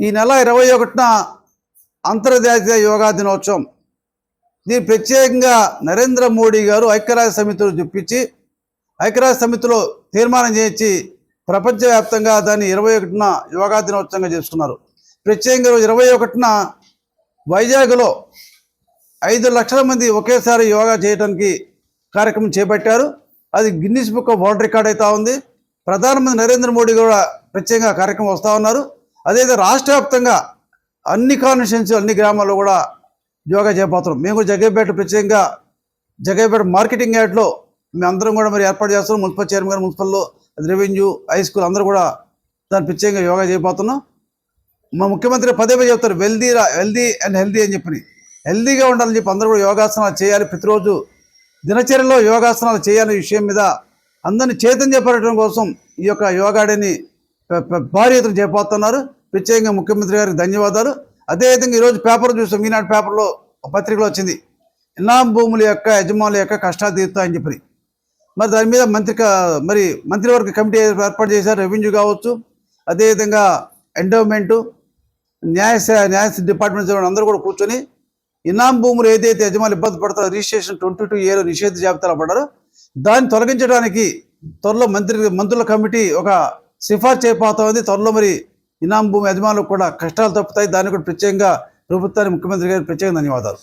ఈ నెల 21న అంతర్జాతీయ యోగా దినోత్సవం. దీని ప్రత్యేకంగా నరేంద్ర మోడీ గారు ఐక్యరాజ్య సమితిలో చూపించి ఐక్యరాజ్య సమితిలో తీర్మానం చేయించి ప్రపంచవ్యాప్తంగా దాన్ని 21న యోగా దినోత్సవంగా చేసుకున్నారు. ప్రత్యేకంగా 21న వైజాగ్లో 5 లక్షల మంది ఒకేసారి యోగా చేయడానికి కార్యక్రమం చేపట్టారు. అది Guinness book of world record అవుతా ఉంది. ప్రధానమంత్రి నరేంద్ర మోడీ కూడా ప్రత్యేకంగా కార్యక్రమం వస్తూ ఉన్నారు. అదేవిధంగా రాష్ట్ర వ్యాప్తంగా అన్ని కాన్స్టిట్యున్సీ అన్ని గ్రామాల్లో కూడా యోగా చేయబోతున్నాం. మేము జగ్గయ్యపేట ప్రత్యేకంగా జగ్గయ్యపేట మార్కెటింగ్ యార్డ్లో మేము అందరం కూడా మరి ఏర్పాటు చేస్తున్నాం. మున్సిపల్ చైర్మన్ గారు, మున్సిపల్లో రెవెన్యూ, హై స్కూల్ అందరూ కూడా దాన్ని ప్రత్యేకంగా యోగా చేయబోతున్నాం. మా ముఖ్యమంత్రి పదే చెప్తారు హెల్దీ అండ్ హెల్దీ అని చెప్పి. హెల్దీగా ఉండాలని చెప్పి అందరూ కూడా యోగాసనాలు చేయాలి. ప్రతిరోజు దినచర్యలో యోగాసనాలు చేయాలనే విషయం మీద అందరినీ చైతన్యపరచడం కోసం ఈ యొక్క యోగా డేని భారీ ఎత్తున చేపడుతున్నారు. ప్రత్యేకంగా ముఖ్యమంత్రి గారికి ధన్యవాదాలు. అదేవిధంగా ఈరోజు పేపర్ చూసాం, ఈనాడు పేపర్లో పత్రికలో వచ్చింది ఇనాం భూముల యొక్క యజమానుల యొక్క కష్టాలు తీరుతాయని చెప్పి. మరి దాని మీద మంత్రివర్గ కమిటీ ఏర్పాటు చేశారు. రెవెన్యూ కావచ్చు, అదేవిధంగా ఎండోమెంటు, న్యాయ డిపార్ట్మెంట్స్ అందరూ కూడా కూర్చొని ఇనాం భూములు ఏదైతే యజమానులు ఇబ్బంది పడతారో రిజిస్ట్రేషన్ 22A నిషేధ జాబితాలో పడ్డారో దాన్ని తొలగించడానికి త్వరలో మంత్రుల కమిటీ ఒక సిఫార్సు చేయబోతా ఉంది. త్వరలో మరి ఇనాం భూమి యజమానులకు కూడా కష్టాలు తప్పుతాయి. దాన్ని కూడా ప్రత్యేకంగా ప్రభుత్వానికి ముఖ్యమంత్రి గారికి ప్రత్యేకంగా ధన్యవాదాలు.